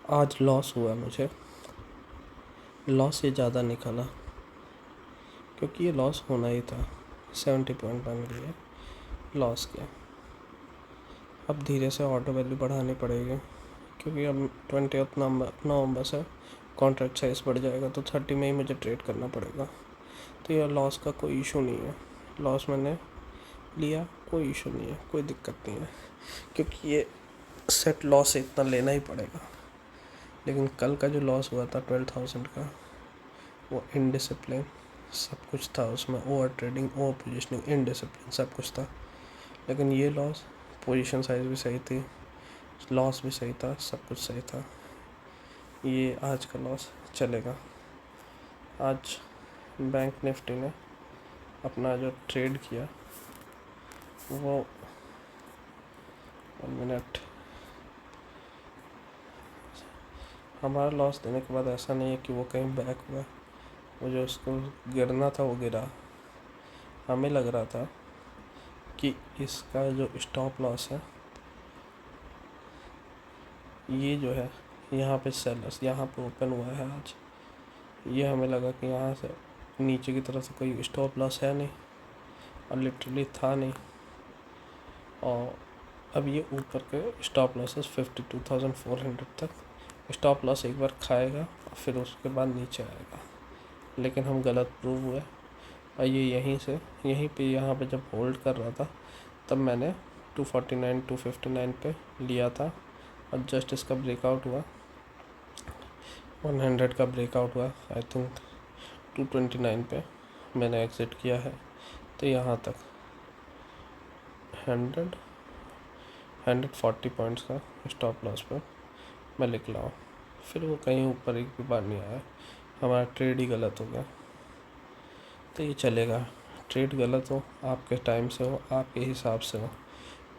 आज लॉस हुआ मुझे। लॉस से ज़्यादा निकला क्योंकि ये लॉस होना ही था। 70 पॉइंट बन गई है लॉस के। अब धीरे से ऑर्डर वैल्यू बढ़ानी पड़ेगी क्योंकि अब 20 नवंबर से कॉन्ट्रैक्ट साइज बढ़ जाएगा, तो 30 में ही मुझे ट्रेड करना पड़ेगा। तो ये लॉस का कोई इशू नहीं है। लॉस मैंने लिया, कोई इशू नहीं है, कोई दिक्कत नहीं है, क्योंकि ये सेट लॉस से इतना लेना ही पड़ेगा। लेकिन कल का जो लॉस हुआ था 12,000 का, वो इनडिसिप्लिन सब कुछ था उसमें। Over trading, over positioning, indiscipline सब कुछ था। लेकिन ये लॉस, पोजीशन साइज भी सही थी, लॉस भी सही था, सब कुछ सही था। ये आज का लॉस चलेगा। आज बैंक निफ्टी ने अपना जो ट्रेड किया वो 1 मिनट, हमारा लॉस देने के बाद ऐसा नहीं है कि वो कहीं बैक हुआ। वो जो उसको गिरना था वो गिरा। हमें लग रहा था कि इसका जो स्टॉप लॉस है, ये जो है यहाँ पे सेलर्स यहाँ पे ओपन हुआ है आज, ये हमें लगा कि यहाँ से नीचे की तरफ से कोई स्टॉप लॉस है नहीं, और लिटरली था नहीं। और अब ये ऊपर के स्टॉप लॉसेस 52,400 तक स्टॉप लॉस एक बार खाएगा और फिर उसके बाद नीचे आएगा। लेकिन हम गलत प्रूव हुए, और ये यहीं पे यहाँ पे जब होल्ड कर रहा था तब मैंने 249 259 पे लिया था, और जस्ट इसका ब्रेकआउट हुआ, 100 का ब्रेकआउट हुआ, आई थिंक 229 पे मैंने एग्ज़िट किया है। तो यहाँ तक 140 पॉइंट्स का स्टॉप लॉस पे मैं निकला हूँ। फिर वो कहीं ऊपर एक भी बार नहीं आया, हमारा ट्रेड ही गलत हो गया। तो ये चलेगा, ट्रेड गलत हो, आपके टाइम से हो, आपके हिसाब से हो,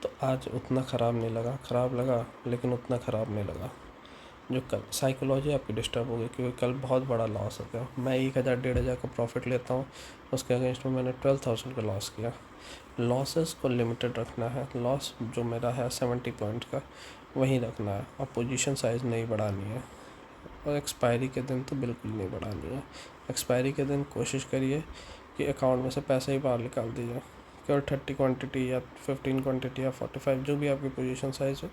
तो आज उतना ख़राब नहीं लगा। ख़राब लगा लेकिन उतना ख़राब नहीं लगा। जो कल साइकोलॉजी आपकी डिस्टर्ब हो गई क्योंकि कल बहुत बड़ा लॉस हो गया। मैं 1,000 1,500 का प्रॉफिट लेता हूँ, उसके अगेंस्ट में मैंने 12,000 का लॉस किया। लॉसेस को लिमिटेड रखना है। लॉस जो मेरा है 70 पॉइंट का, वहीं रखना है, और पोजीशन साइज़ नहीं बढ़ानी है। और एक्सपायरी के दिन तो बिल्कुल नहीं बढ़ानी है। एक्सपायरी के दिन कोशिश करिए कि अकाउंट में से पैसे ही बाहर निकाल दीजिए। केवल 30 क्वांटिटी या 15 क्वांटिटी या 45, जो भी आपकी पोजीशन साइज़ हो,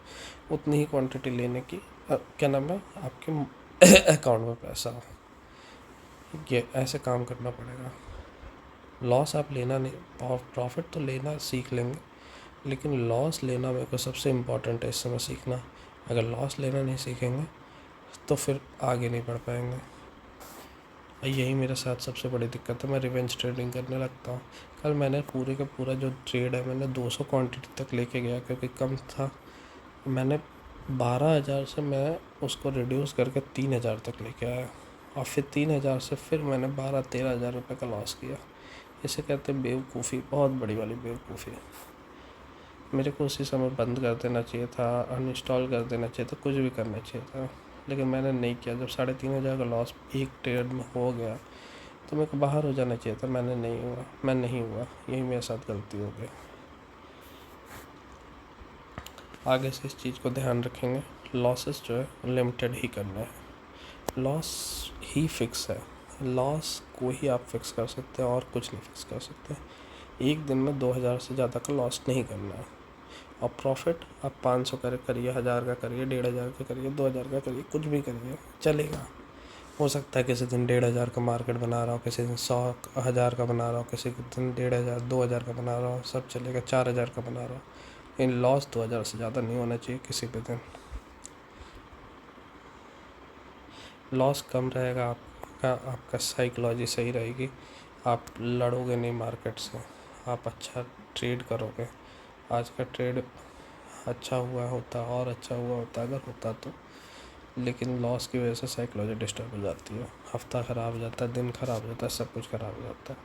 उतनी ही क्वांटिटी लेने की क्या नाम है, आपके अकाउंट में पैसा हो। ये ऐसे काम करना पड़ेगा। लॉस आप लेना नहीं, प्रॉफिट तो लेना सीख लेंगे, लेकिन लॉस लेना मेरे को सबसे इम्पोर्टेंट है इस समय सीखना। अगर लॉस लेना नहीं सीखेंगे तो फिर आगे नहीं बढ़ पाएंगे। यही मेरे साथ सबसे बड़ी दिक्कत है। मैं रिवेंज ट्रेडिंग करने लगता हूँ। कल मैंने पूरे का पूरा जो ट्रेड है मैंने 200 क्वांटिटी तक लेके गया क्योंकि कम था। मैंने 12,000 से मैं उसको रिड्यूस करके 3,000 तक लेके आया, और फिर 3,000 से फिर मैंने 12-13,000 रुपये का लॉस किया। इसे कहते हैं बेवकूफ़ी, बहुत बड़ी वाली बेवकूफ़ी। मेरे को उसी समय बंद कर देना चाहिए था, अनइंस्टॉल कर देना चाहिए था, कुछ भी करना चाहिए था, लेकिन मैंने नहीं किया। जब 3,500 का लॉस एक ट्रेड में हो गया तो मेरे को बाहर हो जाना चाहिए था। मैं नहीं हुआ, यही मेरे साथ गलती हो गई। आगे से इस चीज़ को ध्यान रखेंगे। लॉसेस जो है लिमिटेड ही करना है। लॉस ही फिक्स है, लॉस को ही आप फिक्स कर सकते हैं और कुछ नहीं फिक्स कर सकते। एक दिन में 2,000 से ज़्यादा का लॉस नहीं करना है। और प्रॉफिट आप 500 करिए, 1,000 का करिए, 1,500 का करिए, 2,000 का करिए, कुछ भी करिए, चलेगा। हो सकता है किसी दिन 1,500 का मार्केट बना रहा हो, किसी दिन 100,000 का बना रहा हो, किसी दिन 1,500 2,000 का बना रहा हो, सब चलेगा। 4,000 का बना रहा हो, लेकिन लॉस 2,000 से ज़्यादा नहीं होना चाहिए किसी भी दिन। लॉस कम रहेगा आपका साइकोलॉजी सही रहेगी, आप लड़ोगे नहीं मार्केट से, आप अच्छा ट्रेड करोगे। आज का ट्रेड अच्छा हुआ होता और अच्छा हुआ होता अगर होता तो, लेकिन लॉस की वजह से साइकोलॉजी डिस्टर्ब हो जाती है। हफ्ता ख़राब हो जाता है, दिन ख़राब हो जाता है, सब कुछ ख़राब हो जाता है।